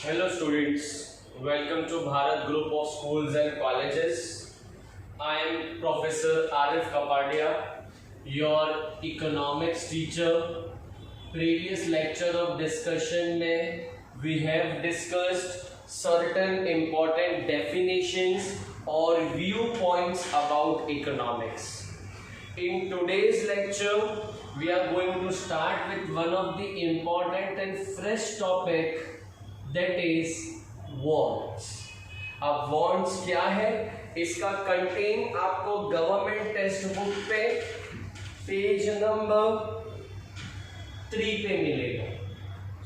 Hello students, welcome to Bharat Group of Schools and Colleges. I am Professor Arif Kapadia, your economics teacher. Previous lecture of discussion में we have discussed certain important definitions or viewpoints about economics. In today's lecture, we are going to start with one of the important and fresh topic, that is wants. अब wants क्या है, इसका contain आपको government text book पे page number 3 पे मिलेगा.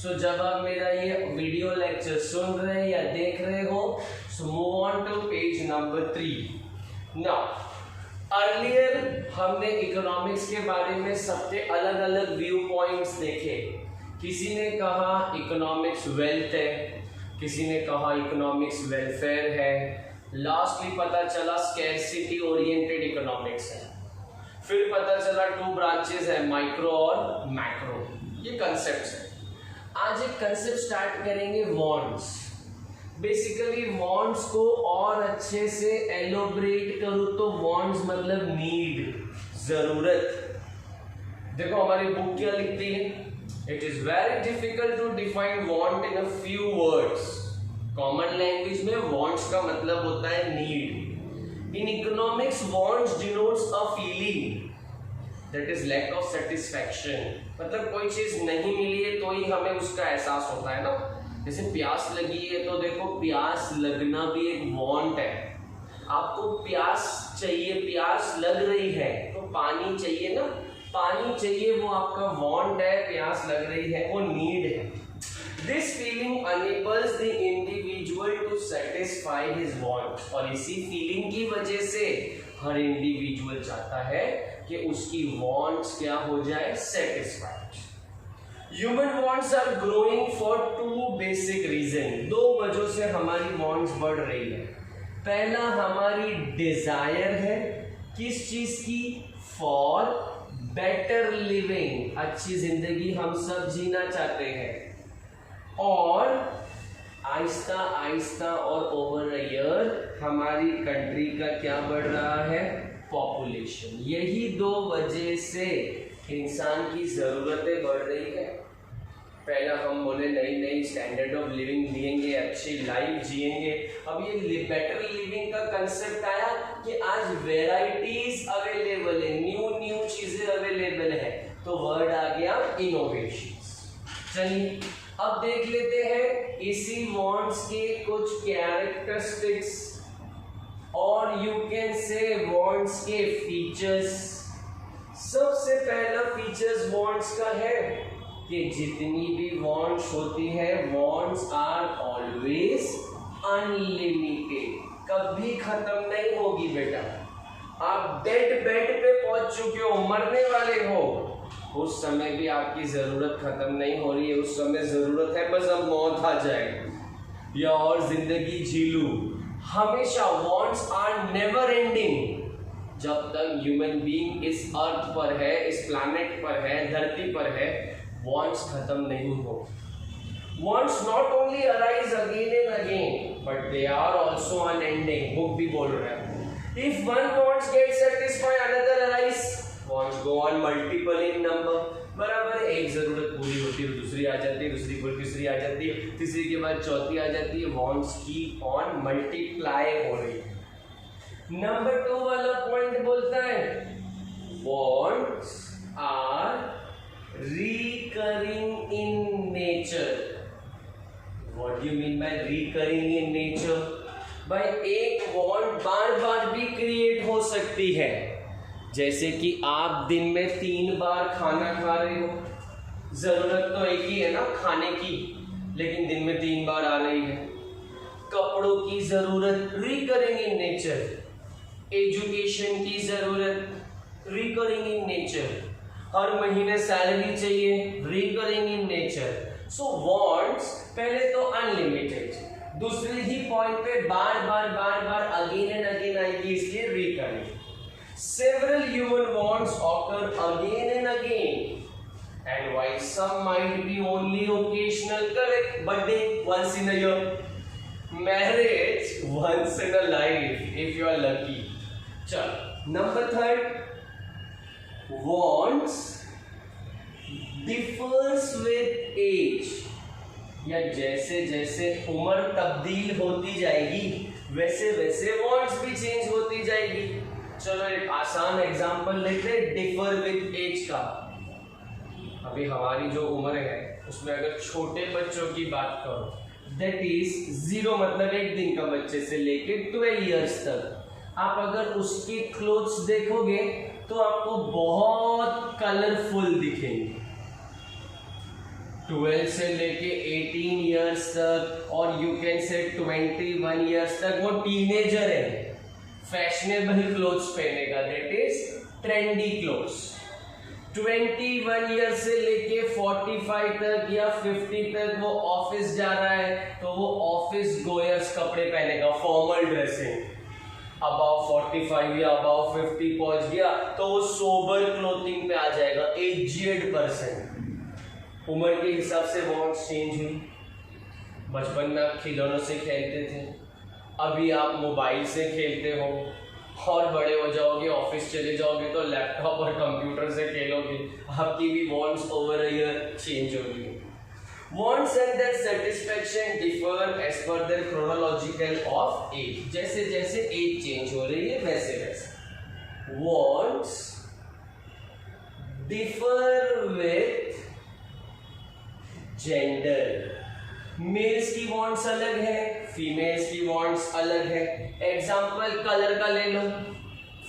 सो जब आप मेरा ये वीडियो लेक्चर सुन रहे हैं या देख रहे हो, so move on to page number 3. Now earlier हमने इकोनॉमिक्स के बारे में सबके अलग अलग व्यू पॉइंट्स देखे. किसी ने कहा इकोनॉमिक्स वेल्थ है, किसी ने कहा इकोनॉमिक्स वेलफेयर है, लास्टली पता चला स्कैरसिटी ओरिएंटेड इकोनॉमिक्स है. फिर पता चला 2 ब्रांचेस है, माइक्रो और मैक्रो. ये कंसेप्ट्स है. आज एक कंसेप्ट स्टार्ट करेंगे, वांट्स. बेसिकली वांट्स को और अच्छे से एलोबरेट करूं तो वांट्स मतलब नीड, जरूरत. देखो हमारी बुक क्या लिखती है, it is very difficult to define want in a few words. Common language में वांट्स का मतलब होता है need. In economics wants denotes a feeling, that is lack of satisfaction. मतलब कोई चीज नहीं मिली है तो ही हमें उसका एहसास होता है ना. जैसे प्यास लगी है तो देखो प्यास लगना भी एक वांट है. आपको प्यास चाहिए, प्यास लग रही है तो पानी चाहिए ना, पानी चाहिए, वो आपका वांट है. प्यास लग रही है, वो नीड है. This feeling enables the individual to satisfy his want. और इसी फीलिंग की वजह से हर इंडिविजुअल चाहता है कि उसकी वांट्स क्या हो जाए, satisfied. Human wants are growing for 2 basic reason. 2 वजहों से हमारी वांट्स बढ़ रही है. पहला हमारी डिजायर है, किस चीज की, फॉर बेटर लिविंग, अच्छी जिंदगी हम सब जीना चाहते हैं. और आहिस्ता आहिस्ता और ओवर अ ईयर हमारी कंट्री का क्या बढ़ रहा है, पॉपुलेशन. यही 2 वजह से इंसान की जरूरतें बढ़ रही है. पहला हम बोले नई नई स्टैंडर्ड ऑफ लिविंग जिएंगे, अच्छी लाइफ जिएंगे. अब ये बेटर लिविंग का कंसेप्ट आया कि आज वेराइटीज अवेलेबल है, न्यू न्यू चीजें अवेलेबल है, तो वर्ड आ गया इनोवेशंस. चलिए अब देख लेते हैं इसी वांट्स के कुछ कैरेक्टरिस्टिक्स और यू कैन से वांट्स के फीचर्स. सबसे पहला फीचर्स वांट्स का है कि जितनी भी वांट्स होती है, वांट्स आर ऑलवेज अनलिमिटेड, कभी खत्म नहीं होगी. बेटा आप डेड बेड पे पहुंच चुके हो, मरने वाले हो, उस समय भी आपकी जरूरत खत्म नहीं हो रही है. उस समय जरूरत है बस अब मौत आ जाए या और जिंदगी जी लूं. हमेशा वांट्स आर नेवर एंडिंग. जब तक ह्यूमन बीइंग इस अर्थ पर है, इस प्लैनेट पर है, धरती पर है, वांट्स खत्म नहीं हो. Wants not only arise again and again but they are also unending. Book भी बोल रहा है, if one wants get satisfied another arise. Wants go on multiple in number. बराबर है, एक जरूरत पूरी होती है, दूसरी आ जाती है, दूसरी पर तीसरी आ जाती है, तीसरी के बाद चौथी आ जाती है. वांट्स कीप ऑन मल्टीप्लाई हो रही है. नंबर 2 वाला पॉइंट बोलता है wants are recurring in nature. What do you mean by recurring in nature? भाई एक वांट बार बार भी क्रिएट हो सकती है. जैसे कि आप दिन में 3 बार खाना खा रहे हो, जरूरत तो एक ही है ना खाने की, लेकिन दिन में 3 बार आ रही है. कपड़ों की जरूरत रिकरिंग इन नेचर. एजुकेशन की जरूरत रिकरिंग इन नेचर. हर महीने सैलरी चाहिए, recurring in nature. So wants पहले तो अनलिमिटेड, दूसरे ही पॉइंट पे बार बार अगेन एंड अगेन आएगी, इसलिए recurring. Several human wants occur again and again. and while some might be only occasional, correct, birthday once in a year, marriage once in a life if you are lucky. चलो number third, wants differs with age, या जैसे जैसे उम्र तब्दील होती जाएगी वैसे वैसे wants भी चेंज होती जाएगी. चलो एक आसान एग्जांपल लेते हैं डिफर विद एज का. अभी हमारी जो उम्र है उसमें अगर छोटे बच्चों की बात करो, दैट इज 0 मतलब 1 दिन का बच्चे से लेके 12 इयर्स तक, आप अगर उसकी क्लोथ्स देखोगे तो आपको बहुत कलरफुल दिखेंगे. 12 से लेके 18 इयर्स तक और यू कैन से 21 इयर्स तक वो टीनेजर है, फैशनेबल क्लोथ्स पहनेगा, that is trendy clothes. 21 year से लेके 45 तक या 50 तक वो ऑफिस जा रहा है तो वो ऑफिस गोयर्स कपड़े पहनेगा, फॉर्मल ड्रेसिंग. अबाव 45 या अबाव 50 पहुंच गया तो वो सोबर क्लोथिंग पे आ जाएगा, एजेड पर्सन. उम्र के हिसाब से वॉन्ट्स चेंज हुई. बचपन में आप खिलौनों से खेलते थे, अभी आप मोबाइल से खेलते हो, और बड़े हो जाओगे ऑफिस चले जाओगे तो लैपटॉप और कंप्यूटर से खेलोगे. आपकी भी wants over a year change होगी. Wants and their satisfaction differ as per their chronological of age. जैसे जैसे एज चेंज हो रही है वैसे वैसे wants differ with gender. Males की वॉन्ट्स अलग है, फीमेल्स की वॉन्ट्स अलग है. एग्जाम्पल कलर का ले लो.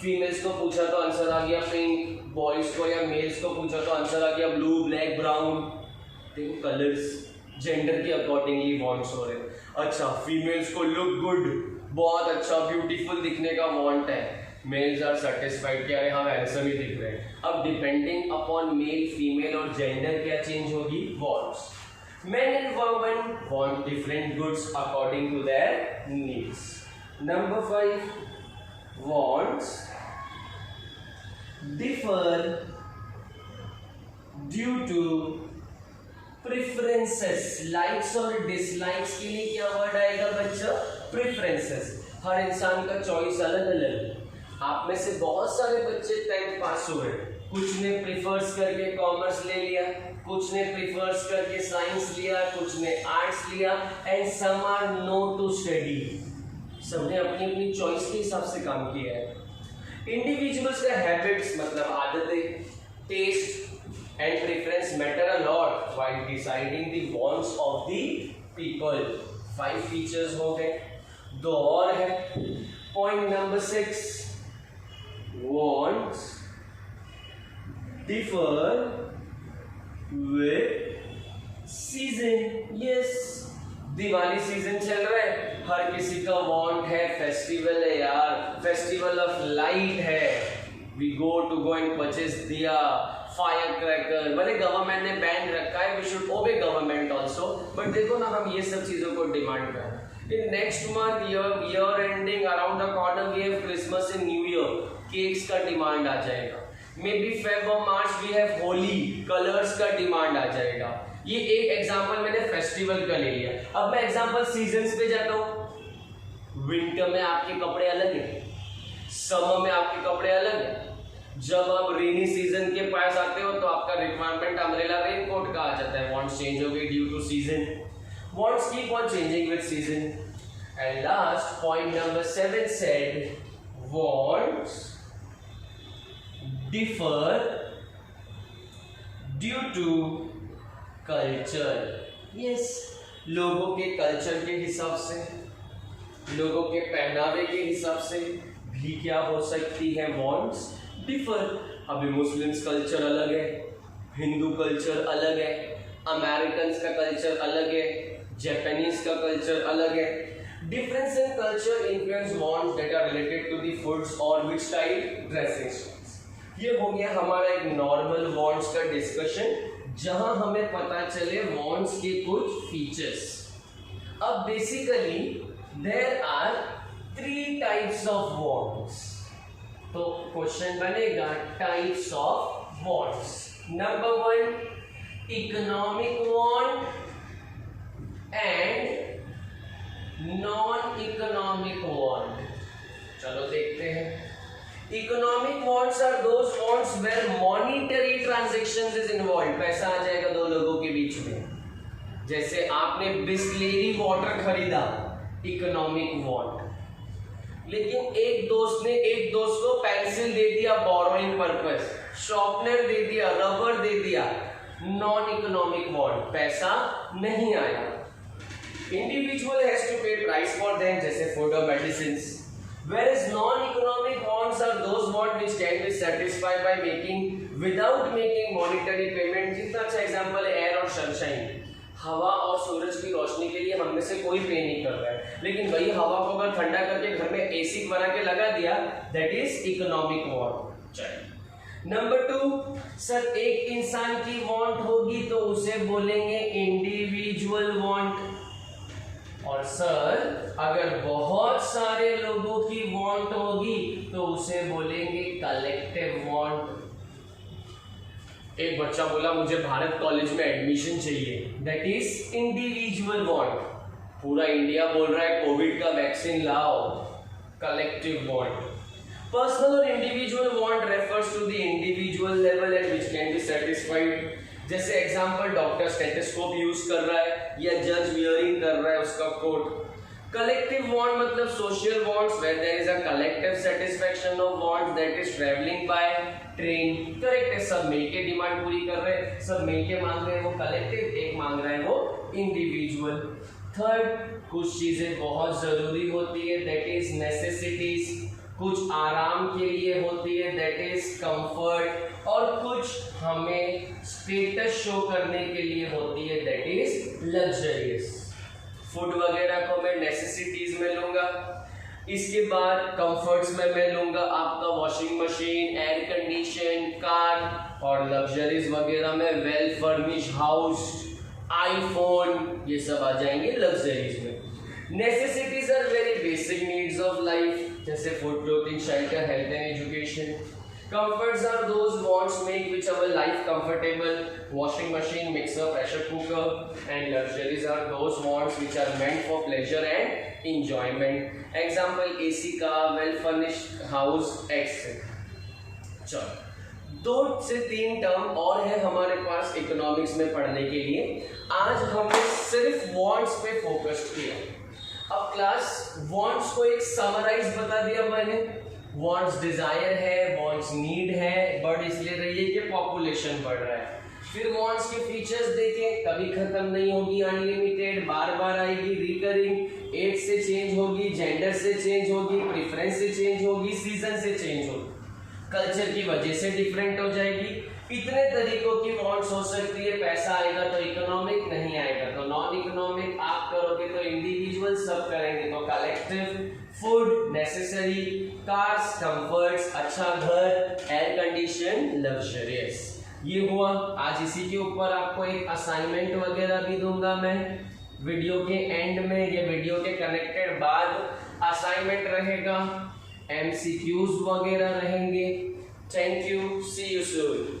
फीमेल्स को पूछा तो आंसर आ गया पिंक, बॉयज को या मेल्स को पूछा तो आंसर आ गया ब्लू, ब्लैक, ब्राउन. देखो कलर्स जेंडर के अकॉर्डिंगली वॉन्ट्स हो रहे. अच्छा, फीमेल्स को लुक गुड, बहुत अच्छा ब्यूटीफुल दिखने का वॉन्ट है. मेल्स आर सेटिस्फाइड कि अरे हम हैंडसम ही दिख रहे हैं. अब डिपेंडिंग अपॉन मेल, फीमेल और जेंडर क्या चेंज होगी, wants. Men and women want different goods according to their needs. Number 5, wants differ due to preferences. Likes और dislikes के लिए क्या वर्ड आएगा बच्चा, preferences. हर इंसान का चॉइस अलग अलग. आप में से बहुत सारे बच्चे 10th पास हुए, कुछ ने प्रिफर्स करके कॉमर्स ले लिया, कुछ ने प्रिफर्स करके साइंस लिया, कुछ ने आर्ट्स लिया, and some are no to study. सबने अपनी अपनी चॉइस के हिसाब से काम किया है. इंडिविजुअल्स का हैबिट्स मतलब आदतें, taste and preference matter a lot while deciding the wants of the people. 5 features हो गए, 2 और है. Point number 6, wants differ with season. Yes, Diwali season चल रहा है, हर किसी का वांट है फेस्टिवल है यार, फेस्टिवल ऑफ लाइट है. We go and purchase diya, fire cracker. भले गवर्नमेंट ने बैन रखा है, we should obey government also, but देखो ना हम ये सब चीजों को डिमांड कर रहे हैं. In next month year ending around the corner we have Christmas and new year, cakes का डिमांड आ जाएगा. मे बी फेब और March we have Holi, colours का डिमांड आ जाएगा. ये एक एग्जांपल मैंने फेस्टिवल का ले लिया. अब मैं एग्जांपल सीजन्स पे जाता हूँ. विंटर में आपके कपड़े अलग हैं, समर में आपके कपड़े अलग हैं. जब आप रेनी सीजन के पास आते हो तो आपका रिक्वायरमेंट अम्ब्रेला रेनकोट का आ जाता है. वांट्स चेंज हो गई due to season. Wants keep on changing with season. And last point number 7 said wants differ due to culture. Yes, लोगों के कल्चर के हिसाब से, लोगों के पहनावे के हिसाब से भी क्या हो सकती है, वॉन्ट्स डिफर. अभी मुस्लिम्स कल्चर अलग है, हिंदू कल्चर अलग है, अमेरिकन का कल्चर अलग है, जापानीज का कल्चर अलग है. Difference in culture influence wants that are related to the foods or which type dressing. ये हो गया हमारा एक नॉर्मल वॉन्ट्स का डिस्कशन, जहां हमें पता चले वॉन्ट्स के कुछ फीचर्स. अब basically there are 3 types of wants. तो क्वेश्चन बनेगा types of wants. Number 1 economic want and non economic want. चलो देखते हैं। Economic wants are those wants where monetary transactions is involve. पैसा आ जाएगा दो लोगों के बीच में। जैसे आपने बिस्लेरी वाटर खरीदा, इकोनॉमिक वांट। लेकिन एक दोस्त ने एक दोस्त को पेंसिल दे दिया बोरोइंग पर्पस, शॉर्पनर दे दिया, रबर दे दिया, नॉन इकोनॉमिक वांट, पैसा नहीं आया। इंडिविजुअल हैज टू पे प्राइस फॉर देम, जैसे फूड और medicines. Whereas non-economic wants are those wants which can be satisfied by without making monetary payment। जितना अच्छा एग्जाम्पल है एयर और सनशाइन। हवा और सूरज की रोशनी के लिए हम में से कोई पे नहीं कर रहा है, लेकिन वही हवा को अगर ठंडा करके घर में एसी बना के लगा दिया, दैट इज इकोनॉमिक वांट। चलिए नंबर 2, सर एक इंसान की वांट होगी तो उसे बोलेंगे इंडिविजुअल वांट। और सर अगर बहुत सारे लोगों की वांट होगी तो उसे बोलेंगे कलेक्टिव वांट। एक बच्चा बोला मुझे भारत कॉलेज में एडमिशन चाहिए, दैट इज इंडिविजुअल वांट। पूरा इंडिया बोल रहा है कोविड का वैक्सीन लाओ, कलेक्टिव वांट। पर्सनल और individual want refers to the individual level at which can be satisfied. जैसे एग्जांपल डॉक्टर स्टेथोस्कोप यूज कर रहा है या जज वियरिंग कर रहा है उसका कोट। कलेक्टिव वांट मतलब social wants where there is a collective satisfaction of wants that is travelling by train. Correct है, सब मिलके डिमांड पूरी कर रहे हैं, सब मिलके मांग रहे हैं वो कलेक्टिव, एक मांग रहा है वो इंडिविजुअल। थर्ड, कुछ चीजें बहुत जरूरी होती है दैट इज नेसेसिटीज, कुछ आराम के लिए होती है दैट इज कंफर्ट, और कुछ हमें स्टेटस शो करने के लिए होती है दैट इज लग्जरियस। फूड वगैरह को मैं नेसेसिटीज में लूंगा, इसके बाद कंफर्ट्स में मैं लूंगा आपका washing machine, air condition, car, और लग्जरीज वगैरह में वेल फर्निश्ड हाउस, आईफोन, ये सब आ जाएंगे लग्जरीज में। Necessities are very basic needs of life, जैसे food, clothing, shelter, health and education. Comforts are those wants make which our life comfortable, washing machine, mixer, pressure cooker, and luxuries are those wants which are meant for pleasure and enjoyment. Example AC car, well furnished house, etc. चलो 2 से 3 term और है हमारे पास economics में पढ़ने के लिए। आज हमने सिर्फ वॉन्ट्स पे फोकस किया। अब क्लास वॉन्ट्स को एक समराइज बता दिया मैंने। वॉन्ट्स डिजायर है, वॉन्ट्स नीड है, बढ़ इसलिए रही है कि पॉपुलेशन बढ़ रहा है। फिर वॉन्ट्स के फीचर्स देखें, कभी खत्म नहीं होगी, अनलिमिटेड, बार बार आएगी, रिकरिंग, एज से चेंज होगी, जेंडर से चेंज होगी, प्रेफरेंस से चेंज होगी, सीजन से चेंज होगी, कल्चर की वजह से डिफरेंट हो जाएगी। इतने तरीकों की वॉन्ट्स हो सकती है। पैसा आएगा तो इकोनॉमिक, नहीं आएगा तो नॉन इकोनॉमिक, आप करोगे तो इंडिविजुअल, सब करेंगे तो collective. Food necessary, cars comforts, अच्छा घर, एयर कंडीशन, लग्जरियस। ये हुआ। आज इसी के ऊपर आपको एक असाइनमेंट वगैरह भी दूंगा मैं वीडियो के एंड में, या वीडियो के कनेक्टेड बाद असाइनमेंट रहेगा, MCQs वगैरह रहेंगे। Thank you, see you soon.